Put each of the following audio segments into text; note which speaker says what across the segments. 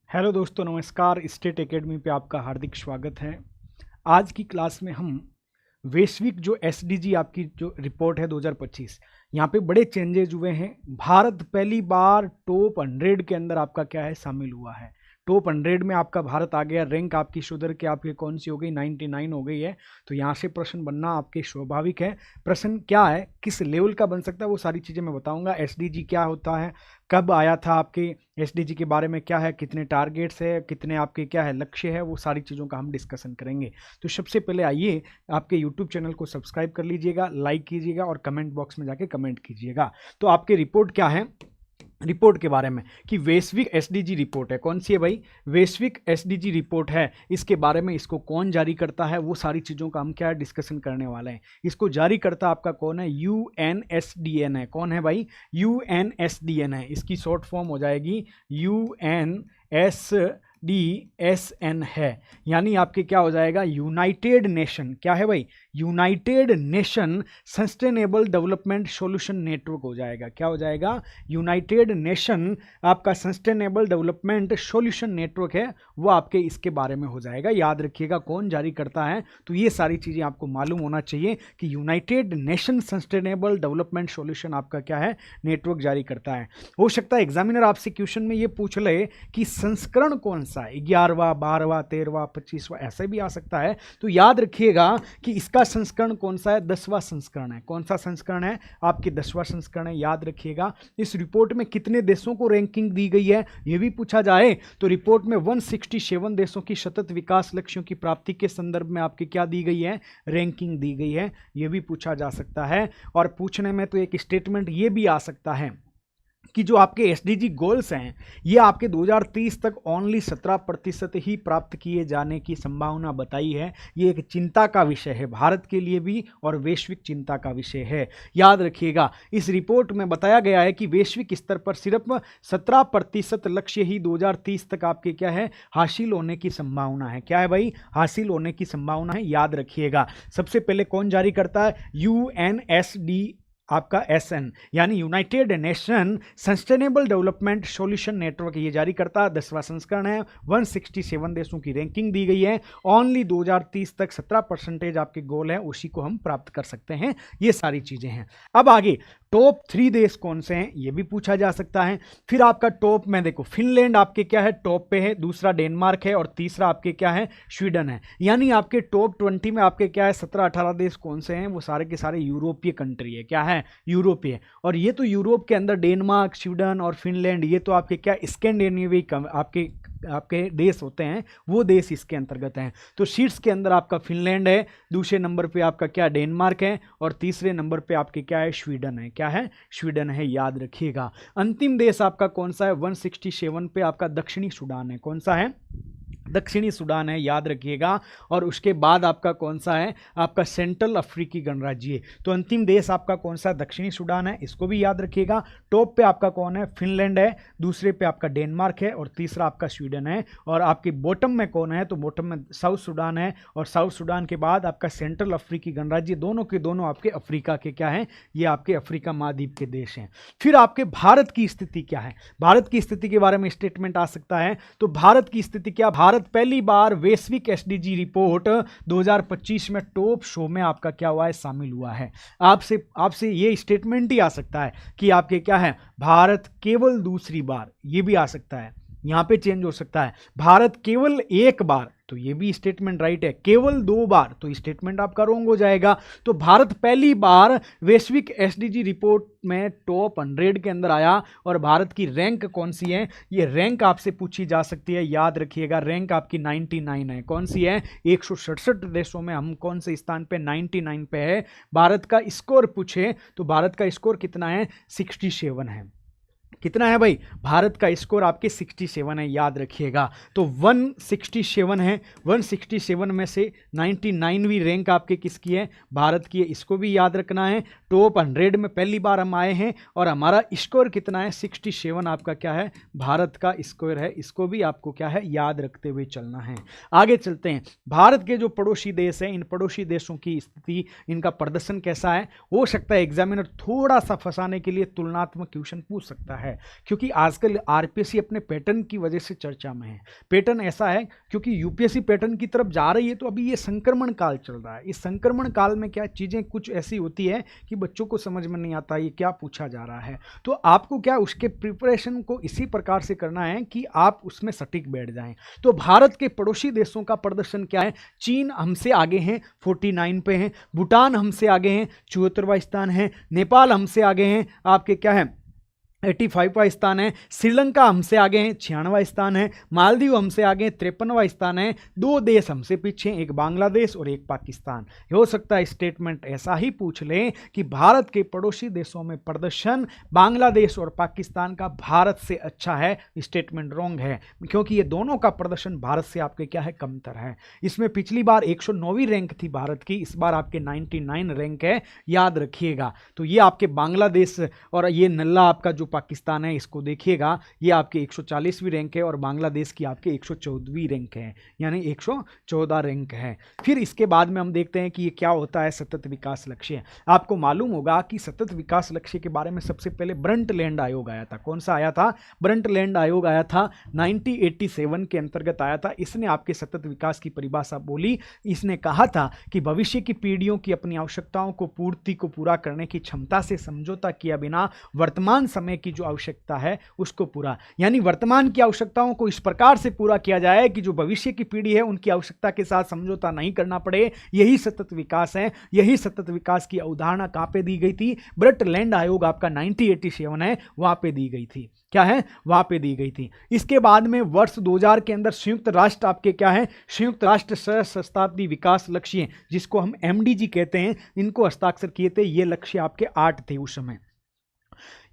Speaker 1: Hello दोस्तों, नमस्कार। State academy पे आपका हार्दिक स्वागत है। आज की क्लास में हम वैश्विक जो एसडीजी आपकी जो रिपोर्ट है 2025, यहाँ पे बड़े चेंजेज हुए हैं। भारत पहली बार टॉप 100 के अंदर आपका क्या है शामिल हुआ है। टॉप 100 में आपका भारत आ गया। रैंक आपकी सुधर के आपकी कौन सी हो गई, 99 हो गई है। तो यहाँ से प्रश्न बनना आपके स्वाभाविक है। प्रश्न क्या है, किस लेवल का बन सकता है, वो सारी चीज़ें मैं बताऊंगा। एसडीजी क्या होता है, कब आया था, आपके एसडीजी के बारे में क्या है, कितने टारगेट्स है, कितने आपके क्या है लक्ष्य है, वो सारी चीज़ों का हम डिस्कशन करेंगे। तो सबसे पहले आइए आपके यूट्यूब चैनल को सब्सक्राइब कर लीजिएगा, लाइक कीजिएगा और कमेंट बॉक्स में जाके कमेंट कीजिएगा। तो आपकी रिपोर्ट क्या है, रिपोर्ट के बारे में कि वैश्विक एसडीजी रिपोर्ट है। कौन सी है भाई, वैश्विक एसडीजी रिपोर्ट है। इसके बारे में इसको कौन जारी करता है, वो सारी चीज़ों का हम क्या डिस्कशन करने वाले हैं। इसको जारी करता आपका कौन है, यूएनएसडीएन है। कौन है भाई, यूएनएसडीएन है। इसकी शॉर्ट फॉर्म हो जाएगी यूएनएसडीएन है। यानी आपके क्या हो जाएगा, यूनाइटेड नेशन। क्या है भाई, United nation sustainable development solution network हो जाएगा। क्या हो जाएगा, यूनाइटेड नेशन आपका सस्टेनेबल डेवलपमेंट सॉल्यूशन नेटवर्क है, वो आपके इसके बारे में हो जाएगा। याद रखिएगा कौन जारी करता है। तो ये सारी चीज़ें आपको मालूम होना चाहिए कि United nation sustainable development solution आपका क्या है, नेटवर्क जारी करता है। हो सकता है एग्जामिनर आपसे क्वेश्चन में ये पूछ ले कि संस्करण कौन सा है, 11वां 12वां 13वां 25वां, ऐसे भी आ सकता है। तो याद रखिएगा कि इसका संस्करण कौन सा है, 10वां संस्करण है। कौन सा संस्करण है, आपके 10वां संस्करण है। याद रखिएगा इस रिपोर्ट में कितने देशों को रैंकिंग दी गई है, यह भी पूछा जाए तो रिपोर्ट में 167 देशों की सतत विकास लक्ष्यों की प्राप्ति के संदर्भ में आपकी क्या दी गई है, रैंकिंग दी गई है। यह भी पूछा जा सकता है। और पूछने में तो एक स्टेटमेंट ये भी आ सकता है कि जो आपके एसडीजी गोल्स हैं ये आपके 2030 तक ओनली 17% ही प्राप्त किए जाने की संभावना बताई है। ये एक चिंता का विषय है भारत के लिए भी और वैश्विक चिंता का विषय है। याद रखिएगा इस रिपोर्ट में बताया गया है कि वैश्विक स्तर पर सिर्फ 17% लक्ष्य ही 2030 तक आपके क्या है, हासिल होने की संभावना है। क्या है भाई, हासिल होने की संभावना है। याद रखिएगा सबसे पहले कौन जारी करता है, यूएनएसडी आपका एसएन यानी United nation sustainable development solution network, ये जारी करता है। 10वां संस्करण है। 167 देशों की रैंकिंग दी गई है। ओनली 2030 तक 17% आपके गोल है, उसी को हम प्राप्त कर सकते हैं। ये सारी चीजें हैं। अब आगे टॉप 3 देश कौन से हैं, ये भी पूछा जा सकता है। फिर आपका टॉप में देखो, फिनलैंड आपके क्या है, टॉप पे है। दूसरा डेनमार्क है और तीसरा आपके क्या है, स्वीडन है। यानी आपके टॉप 20 में आपके क्या है, 17-18 देश कौन से हैं, वो सारे के सारे यूरोपीय कंट्री है। क्या है, यूरोपीय। और ये तो यूरोप के अंदर डेनमार्क, स्वीडन और फिनलैंड, ये तो आपके क्या स्कैंडिनेवियन आपके देश होते हैं, वो देश इसके अंतर्गत हैं। तो शीर्ष के अंदर आपका फिनलैंड है, दूसरे नंबर पे आपका क्या डेनमार्क है और तीसरे नंबर पे आपके क्या है, स्वीडन है। क्या है, स्वीडन है। याद रखिएगा अंतिम देश आपका कौन सा है, 167 पे आपका दक्षिणी सूडान है। कौन सा है, दक्षिणी सूडान है। याद रखिएगा। और उसके बाद आपका कौन सा है, आपका सेंट्रल अफ्रीकी गणराज्य। तो अंतिम देश आपका कौन सा, दक्षिणी सूडान है, इसको भी याद रखिएगा। टॉप पे आपका कौन है, फिनलैंड है। दूसरे पे आपका डेनमार्क है और तीसरा आपका स्वीडन है। और आपके बॉटम में कौन है, तो बॉटम में साउथ सूडान है। और साउथ सूडान के बाद आपका सेंट्रल अफ्रीकी गणराज्य। दोनों के दोनों आपके अफ्रीका के क्या है, ये आपके अफ्रीका महाद्वीप के देश हैं। फिर आपके भारत की स्थिति क्या है, भारत की स्थिति के बारे में स्टेटमेंट आ सकता है। तो भारत की स्थिति क्या, भारत पहली बार वैश्विक एसडीजी रिपोर्ट 2025 में टॉप 100 में आपका क्या हुआ है, शामिल हुआ है। आपसे ये स्टेटमेंट ही आ सकता है कि आपके क्या है, भारत केवल दूसरी बार, ये भी आ सकता है। यहां पे चेंज हो सकता है, भारत केवल एक बार, तो ये भी स्टेटमेंट राइट है। केवल 2 बार, तो स्टेटमेंट आपका रॉन्ग हो जाएगा। तो भारत पहली बार वैश्विक एसडीजी रिपोर्ट में टॉप 100 के अंदर आया। और भारत की रैंक कौन सी है, ये रैंक आपसे पूछी जा सकती है। याद रखिएगा रैंक आपकी 99 है। कौन सी है, 167 देशों में हम कौन से स्थान पे, 99 पे है। भारत का स्कोर पूछे तो भारत का स्कोर कितना है, 67 है। कितना है भाई, भारत का स्कोर आपके 67 है। याद रखिएगा। तो 167 है, 167 में से 99वीं रैंक आपके किसकी है, भारत की है। इसको भी याद रखना है। टॉप 100 में पहली बार हम आए हैं और हमारा स्कोर कितना है, 67 आपका क्या है, भारत का स्कोर है। इसको भी आपको क्या है, याद रखते हुए चलना है। आगे चलते हैं। भारत के जो पड़ोसी देश हैं, इन पड़ोसी देशों की स्थिति, इनका प्रदर्शन कैसा है। हो सकता है एग्जामिनर थोड़ा सा फंसाने के लिए तुलनात्मक क्वेश्चन पूछ सकता है। है, क्योंकि आजकल आरपीएससी अपने पैटर्न की वजह से चर्चा में है। पैटर्न ऐसा है क्योंकि यूपीएससी पैटर्न की तरफ जा रही है, तो अभी ये संक्रमण काल चल रहा है। इस संक्रमण काल में क्या चीज़ें कुछ ऐसी होती है कि बच्चों को समझ में नहीं आता ये क्या पूछा जा रहा है, तो आपको क्या उसके प्रिपरेशन को इसी प्रकार से करना है कि आप उसमें सटीक बैठ जाएं। तो भारत के पड़ोसी देशों का प्रदर्शन क्या है? चीन हमसे आगे हैं, 49 पे हैं, भूटान हमसे आगे हैं, 74वां स्थान है, नेपाल हमसे आगे हैं, आपके क्या है 85वां स्थान है, श्रीलंका हमसे आगे हैं, 96वां स्थान है, मालदीव हमसे आगे हैं, 53वां स्थान है, 2 देश हमसे पीछे, एक बांग्लादेश और एक पाकिस्तान। हो सकता है स्टेटमेंट ऐसा ही पूछ लें कि भारत के पड़ोसी देशों में प्रदर्शन बांग्लादेश और पाकिस्तान का भारत से अच्छा है। स्टेटमेंट रॉन्ग है, क्योंकि ये दोनों का प्रदर्शन भारत से आपके क्या है कमतर है। इसमें पिछली बार 109वीं रैंक थी भारत की, इस बार आपके 99 रैंक है, याद रखिएगा। तो ये आपके बांग्लादेश और ये नल्ला आपका जो पाकिस्तान है, इसको देखिएगा, ये आपके 140वीं रैंक है और बांग्लादेश की आपके 114वीं रैंक है, यानी 114 रैंक है। फिर इसके बाद में हम देखते हैं कि ये क्या होता है सतत विकास लक्ष्य। आपको मालूम होगा कि सतत विकास लक्ष्य के बारे में सबसे पहले ब्रंटलैंड आयोग आया था। कौन सा आया था? ब्रंटलैंड आयोग आया था, 1987 के अंतर्गत आया था। इसने आपके सतत विकास की परिभाषा बोली। इसने कहा था कि भविष्य की पीढ़ियों की अपनी आवश्यकताओं को पूरा करने की क्षमता से समझौता किया बिना वर्तमान समय की जो आवश्यकता है उसको पूरा, यानी वर्तमान की आवश्यकताओं को इस प्रकार से पूरा किया जाए कि जो भविष्य की पीढ़ी है उनकी आवश्यकता के साथ समझौता नहीं करना पड़े। यही सतत विकास है। यही सतत विकास की अवधारणा कहां पे दी गई थी? ब्रंटलैंड आयोग आपका 1987 है, वहां पे दी गई थी। क्या है? वहां पे दी गई थी। इसके बाद में वर्ष 2000 के अंदर संयुक्त राष्ट्र आपके क्या है? संयुक्त राष्ट्र सहस्त्राब्दी विकास लक्ष्य, जिसको हम एमडीजी कहते हैं, इनको हस्ताक्षर किए थे। ये लक्ष्य आपके 8 थे उस समय।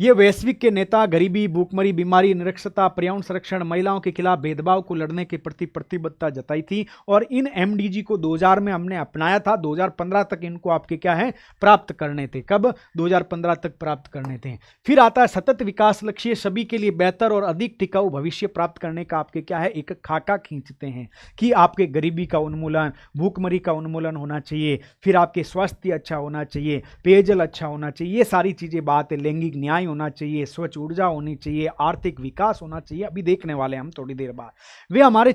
Speaker 1: ये वैश्विक के नेता गरीबी, भूखमरी, बीमारी, निरक्षरता, पर्यावरण संरक्षण, महिलाओं के खिलाफ भेदभाव को लड़ने के प्रति प्रतिबद्धता जताई थी और इन एमडीजी को 2000 में हमने अपनाया था। 2015 तक इनको आपके क्या है प्राप्त करने थे। कब? 2015 तक प्राप्त करने थे। फिर आता है सतत विकास लक्ष्य, सभी के लिए बेहतर और अधिक टिकाऊ भविष्य प्राप्त करने का आपके क्या है एक खाका खींचते हैं कि आपके गरीबी का उन्मूलन, भूखमरी का उन्मूलन होना चाहिए, फिर आपके स्वास्थ्य अच्छा होना चाहिए, पेयजल अच्छा होना चाहिए, ये सारी चीजें बात है, लैंगिक न्याय होना चाहिए, स्वच्छ ऊर्जा होनी चाहिए, आर्थिक विकास होना चाहिए। अभी देखने वाले हम थोड़ी देर बाद। वे हमारे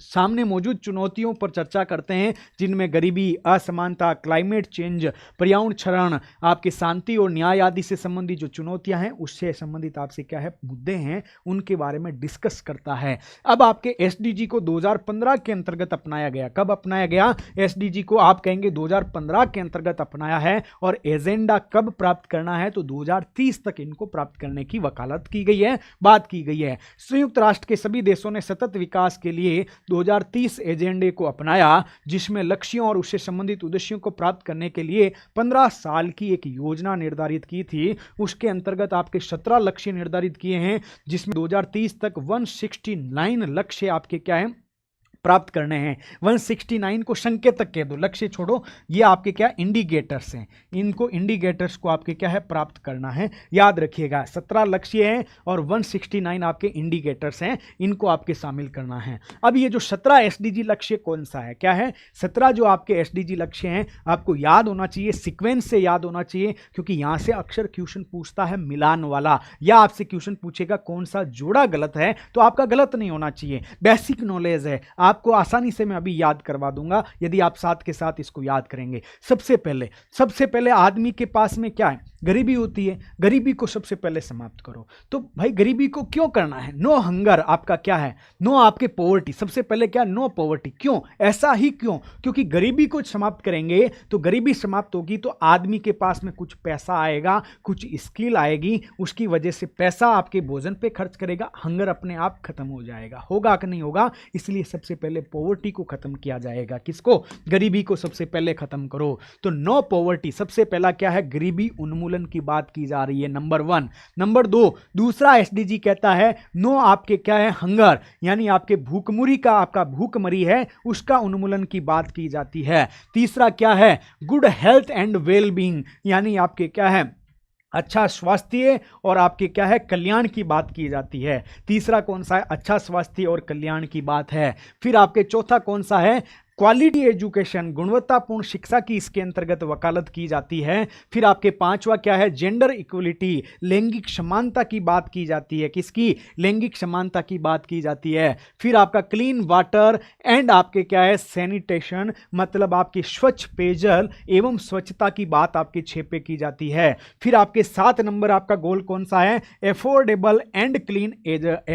Speaker 1: सामने मौजूद चुनौतियों पर चर्चा करते हैं, जिनमें गरीबी, असमानता, क्लाइमेट चेंज, पर्यावरण क्षरण, आपके शांति और न्याय आदि से संबंधित जो चुनौतियां हैं उससे संबंधित आपसे क्या है मुद्दे हैं, उनके बारे में डिस्कस करता है। अब आपके एसडीजी को 2015 के अंतर्गत अपनाया गया। कब अपनाया गया? एसडीजी को आप कहेंगे 2015 के अंतर्गत अपनाया है और एजेंडा कब प्राप्त करना है? तो 2030 तक इनको प्राप्त करने की वकालत की गई है, बात की गई है। संयुक्त राष्ट्र के सभी देशों ने सतत विकास के लिए 2030 एजेंडे को अपनाया, जिसमें लक्ष्यों और उससे संबंधित उद्देश्यों को प्राप्त करने के लिए 15 साल की एक योजना निर्धारित की थी। उसके अंतर्गत आपके 17 लक्ष्य निर्धारित किए हैं, जिसमें 2030 तक 169 लक्ष्य आपके क्या है प्राप्त करने हैं। 169 को संकेतक कह दो, लक्ष्य छोड़ो, ये आपके क्या इंडिकेटर्स हैं। इनको इंडिकेटर्स को आपके क्या है प्राप्त करना है, याद रखिएगा। 17 लक्ष्य हैं और 169 आपके इंडिकेटर्स हैं, इनको आपके शामिल करना है। अब ये जो 17 एसडीजी लक्ष्य कौन सा है? क्या है? 17 जो आपके एसडीजी लक्ष्य हैं आपको याद होना चाहिए, सीक्वेंस से याद होना चाहिए, क्योंकि यहां से अक्सर क्वेश्चन पूछता है मिलान वाला, या आपसे क्वेश्चन पूछेगा कौन सा जोड़ा गलत है, तो आपका गलत नहीं होना चाहिए। बेसिक नॉलेज है, आपको आसानी से मैं अभी याद करवा दूंगा यदि आप साथ के साथ इसको याद करेंगे। सबसे पहले आदमी के पास में क्या है? गरीबी होती है। गरीबी को सबसे पहले समाप्त करो। तो भाई गरीबी को क्यों करना है? नो हंगर आपका क्या है? नो आपके पॉवर्टी। सबसे पहले क्या? No poverty. क्यों? ऐसा ही क्यों? क्योंकि गरीबी को समाप्त करेंगे तो गरीबी समाप्त होगी तो आदमी के पास में कुछ पैसा आएगा, कुछ स्किल आएगी, उसकी वजह से पैसा आपके भोजन पे खर्च करेगा, हंगर अपने आप खत्म हो जाएगा। होगा कि नहीं होगा? इसलिए सबसे पहले पॉवर्टी को खत्म किया जाएगा। किसको? गरीबी को सबसे पहले खत्म करो। तो नो पॉवर्टी सबसे पहला क्या है? गरीबी उन्मूलन की बात की जा रही है, नंबर 1। नंबर 2, दूसरा एसडीजी कहता है नो आपके क्या है? हंगर, यानी आपके भूखमरी का, आपका भूखमरी है उसका उन्मूलन की बात की जाती है। तीसरा क्या है? Good health and well being, यानी आपके क्या है अच्छा स्वास्थ्य और आपके क्या है कल्याण की बात की जाती है। तीसरा कौन सा है? अच्छा स्वास्थ्य और कल्याण की बात है। फिर आपके चौथा कौन सा है? क्वालिटी एजुकेशन, गुणवत्तापूर्ण शिक्षा की इसके अंतर्गत वकालत की जाती है। फिर आपके पांचवा क्या है, जेंडर इक्वलिटी, लैंगिक समानता की बात की जाती है। किसकी, लैंगिक समानता की बात की जाती है। फिर आपका क्लीन वाटर एंड आपके क्या है, सैनिटेशन, मतलब आपकी स्वच्छ पेयजल एवं स्वच्छता की बात आपके 6 पे की जाती है। फिर आपके 7 नंबर आपका गोल कौन सा है, एफोर्डेबल एंड क्लीन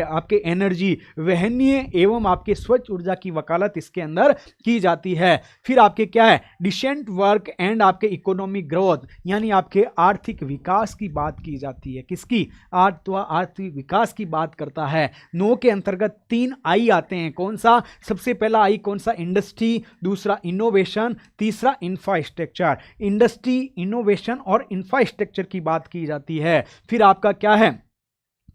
Speaker 1: आपके एनर्जी, वहनीय एवं आपके स्वच्छ ऊर्जा की वकालत इसके अंदर की जाती है। फिर आपके क्या है, डिसेंट वर्क एंड आपके इकोनॉमिक ग्रोथ, यानी आपके आर्थिक विकास की बात की जाती है। किसकी, आर्थिक विकास की बात करता है। 9 के अंतर्गत 3 आई आते हैं। कौन सा, सबसे पहला आई कौन सा, इंडस्ट्री, दूसरा इनोवेशन, तीसरा इंफ्रास्ट्रक्चर। इंडस्ट्री, इनोवेशन और इंफ्रास्ट्रक्चर की बात की जाती है। फिर आपका क्या है,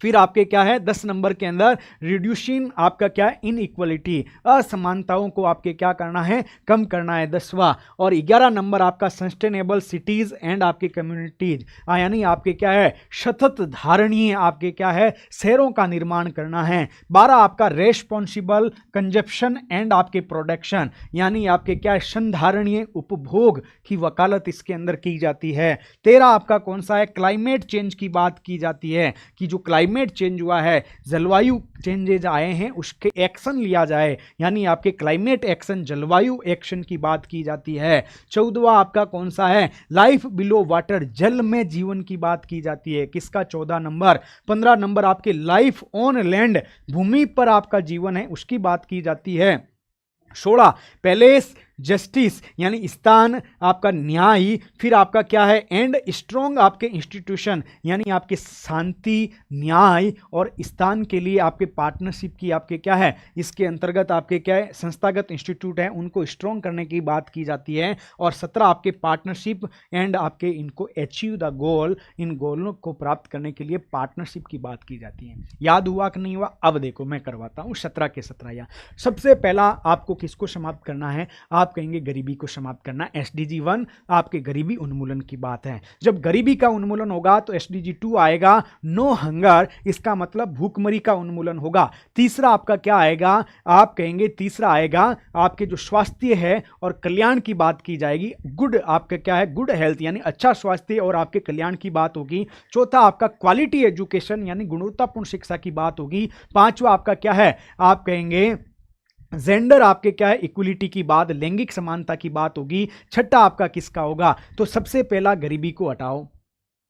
Speaker 1: फिर आपके क्या है 10 नंबर के अंदर रिड्यूसिंग आपका क्या है, इनइक्वलिटी, असमानताओं को आपके क्या करना है, कम करना है 10वां। और 11 नंबर आपका सस्टेनेबल सिटीज एंड आपके कम्युनिटीज, यानी आपके क्या है, सतत धारणीय आपके क्या है, शहरों का निर्माण करना है। 12 आपका रेस्पॉन्सिबल कंजप्शन एंड आपके प्रोडक्शन, यानी आपके क्या है, संधारणीय उपभोग की वकालत इसके अंदर की जाती है। 13 आपका कौन सा है, क्लाइमेट चेंज की बात की जाती है कि जो क्लाइमेट चेंज हुआ है, जलवायु चेंजेज आए हैं, उसके एक्शन लिया जाए, यानी आपके क्लाइमेट एक्शन, जलवायु एक्शन की बात की जाती है। 14वां आपका कौन सा है, लाइफ बिलो वाटर, जल में जीवन की बात की जाती है। किसका, 14 नंबर। 15 नंबर आपके लाइफ ऑन लैंड, भूमि पर आपका जीवन है, उसकी बात की जाती है। 16 पैलेस जस्टिस, यानी स्थान आपका न्याय। फिर आपका क्या है, एंड स्ट्रॉन्ग आपके इंस्टीट्यूशन, यानी आपके शांति, न्याय और स्थान के लिए आपके पार्टनरशिप की आपके क्या है, इसके अंतर्गत आपके क्या है, संस्थागत इंस्टीट्यूट है, उनको स्ट्रॉन्ग करने की बात की जाती है। और 17 आपके पार्टनरशिप एंड आपके इनको अचीव द गोल, इन गोलों को प्राप्त करने के लिए पार्टनरशिप की बात की जाती है। याद हुआ कि नहीं हुआ, अब देखो मैं करवाता हूँ 17 के 17 या। सबसे पहला आपको किसको समाप्त करना है, आप कहेंगे गरीबी को समाप्त करना। एसडीजी 1 आपके गरीबी उन्मूलन की बात है। जब गरीबी का उन्मूलन होगा तो एसडीजी 2 आएगा, नो हंगर, इसका मतलब भूखमरी का उन्मूलन होगा। तीसरा आपका क्या आएगा, आप कहेंगे तीसरा आएगा आपके जो स्वास्थ्य है और कल्याण की बात की जाएगी, गुड आपका क्या है, गुड हेल्थ, यानी अच्छा स्वास्थ्य और आपके कल्याण की बात होगी। चौथा आपका क्वालिटी एजुकेशन, यानी गुणवत्तापूर्ण शिक्षा की बात होगी। पांचवा आपका क्या है, आप कहेंगे जेंडर आपके क्या है, इक्वलिटी की बात, लैंगिक समानता की बात होगी। छठा आपका किसका होगा, तो सबसे पहला गरीबी को हटाओ,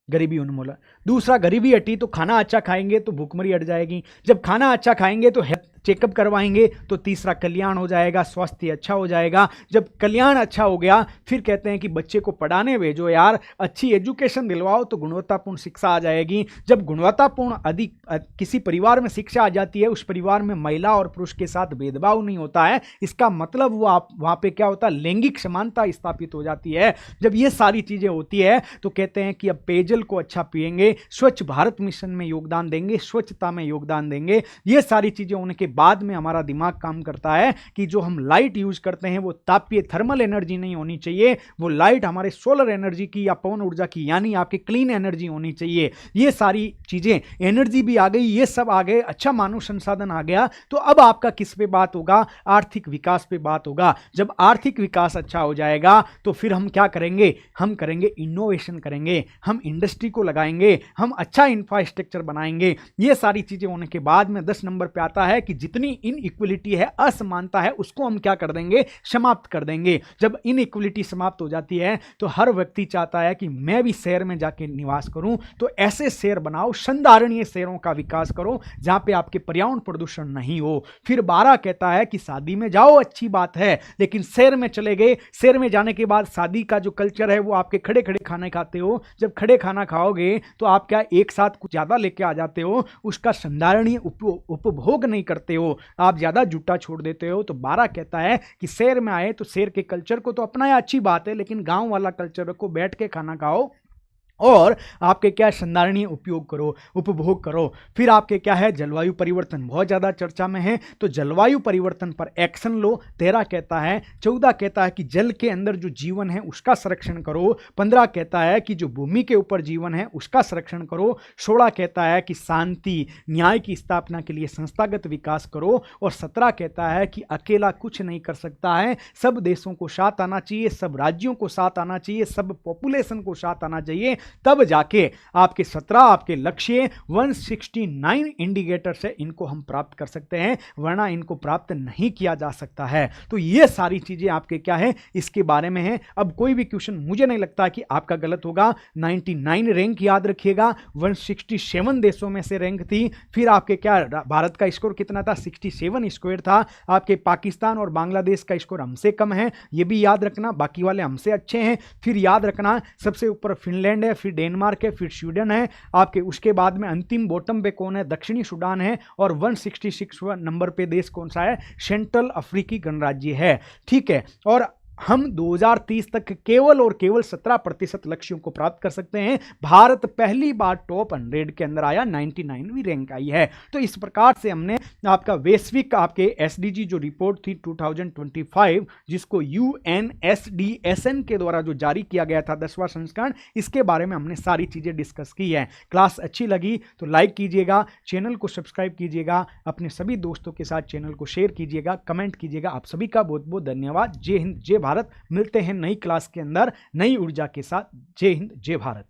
Speaker 1: गरीबी उन्मूलन। दूसरा, गरीबी हटी तो खाना अच्छा खाएंगे तो भूखमरी हट जाएगी। जब खाना अच्छा खाएंगे तो चेकअप करवाएंगे तो तीसरा कल्याण हो जाएगा, स्वास्थ्य अच्छा हो जाएगा। जब कल्याण अच्छा हो गया फिर कहते हैं कि बच्चे को पढ़ाने भेजो यार, अच्छी एजुकेशन दिलवाओ तो गुणवत्तापूर्ण शिक्षा आ जाएगी। जब गुणवत्तापूर्ण अधिक किसी परिवार में शिक्षा आ जाती है, उस परिवार में महिला और पुरुष के साथ भेदभाव नहीं होता है, इसका मतलब वो आप वहाँ पे क्या होता है, लैंगिक समानता स्थापित हो जाती है। जब ये सारी चीज़ें होती है तो कहते हैं कि अब पेयजल को अच्छा पिएंगे, स्वच्छ भारत मिशन में योगदान देंगे, स्वच्छता में योगदान देंगे। ये सारी चीज़ें होने के बाद में हमारा दिमाग काम करता है कि जो हम लाइट यूज करते हैं वो तापीय थर्मल एनर्जी नहीं होनी चाहिए, वो लाइट हमारे सोलर एनर्जी की या पवन ऊर्जा की, यानी आपकी क्लीन एनर्जी होनी चाहिए। ये सारी चीजें, एनर्जी भी आ गई, ये सब आ गए, अच्छा मानव संसाधन आ गया। तो अब आपका किस पे बात होगा, आर्थिक विकास पे बात होगा। जब आर्थिक विकास अच्छा हो जाएगा तो फिर हम क्या करेंगे, हम करेंगे इनोवेशन करेंगे, हम इंडस्ट्री को लगाएंगे, हम अच्छा इंफ्रास्ट्रक्चर बनाएंगे। ये सारी चीजें होने के बाद में 10 नंबर पे आता है कि जितनी इनइक्वलिटी है, असमानता है, उसको हम क्या कर देंगे, समाप्त कर देंगे। जब इनइक्वलिटी समाप्त हो जाती है तो हर व्यक्ति चाहता है कि मैं भी शहर में जाके निवास करूं, तो ऐसे शहर बनाओ, संधारणीय शहरों का विकास करो जहां पे आपके पर्यावरण प्रदूषण नहीं हो। फिर 12 कहता है कि शादी में जाओ अच्छी बात है, लेकिन शहर में चले गए, शहर में जाने के बाद शादी का जो कल्चर है वो आपके खड़े खड़े खाने खाते हो। जब खड़े खाना खाओगे तो आप क्या एक साथ कुछ ज्यादा लेके आ जाते हो, उसका संधारणीय उपभोग नहीं करते हो, आप ज्यादा जूठा छोड़ देते हो। तो 12 कहता है कि शहर में आए तो शहर के कल्चर को तो अपनाया अच्छी बात है, लेकिन गांव वाला कल्चर को बैठ के खाना खाओ और आपके क्या है, संधारणीय उपयोग करो, उपभोग करो। फिर आपके क्या है, जलवायु परिवर्तन बहुत ज़्यादा चर्चा में है, तो जलवायु परिवर्तन पर एक्शन लो। 13 कहता है, 14 कहता है कि जल के अंदर जो जीवन है उसका संरक्षण करो। 15 कहता है कि जो भूमि के ऊपर जीवन है उसका संरक्षण करो। 16 कहता है कि शांति न्याय की स्थापना के लिए संस्थागत विकास करो। और 17 कहता है कि अकेला कुछ नहीं कर सकता है, सब देशों को साथ आना चाहिए, सब राज्यों को साथ आना चाहिए, सब पॉपुलेशन को साथ आना चाहिए, तब जाके आपके 17 आपके लक्ष्य 169 इंडिकेटर से इनको हम प्राप्त कर सकते हैं, वरना इनको प्राप्त नहीं किया जा सकता है। तो ये सारी चीजें आपके क्या है, इसके बारे में है। अब कोई भी क्वेश्चन मुझे नहीं लगता कि आपका गलत होगा। 99 रैंक याद रखिएगा, 167 देशों में से रैंक थी। फिर आपके क्या, भारत का स्कोर कितना था, 67 स्क्वायर था। आपके पाकिस्तान और बांग्लादेश का स्कोर हमसे कम है, ये भी याद रखना, बाकी वाले हमसे अच्छे हैं। फिर याद रखना सबसे ऊपर फिनलैंड है, फिर डेनमार्क है, फिर स्वीडन है आपके, उसके बाद में अंतिम बॉटम पे कौन है, दक्षिणी सूडान है। और 166 नंबर पे देश कौन सा है, सेंट्रल अफ्रीकी गणराज्य है। ठीक है, और हम 2030 तक केवल और केवल 17% लक्ष्यों को प्राप्त कर सकते हैं। भारत पहली बार टॉप 100 के अंदर आया, 99वीं रैंक आई है। तो इस प्रकार से हमने आपका वैश्विक आपके एसडीजी जो रिपोर्ट थी 2025, जिसको यूएनएसडीएसएन के द्वारा जो जारी किया गया था 10वां संस्करण, इसके बारे में हमने सारी चीजें डिस्कस की है। क्लास अच्छी लगी तो लाइक कीजिएगा, चैनल को सब्सक्राइब कीजिएगा, अपने सभी दोस्तों के साथ चैनल को शेयर कीजिएगा, कमेंट कीजिएगा। आप सभी का बहुत बहुत धन्यवाद। जय हिंद जय भारत। मिलते हैं नई क्लास के अंदर नई ऊर्जा के साथ। जय हिंद जय भारत।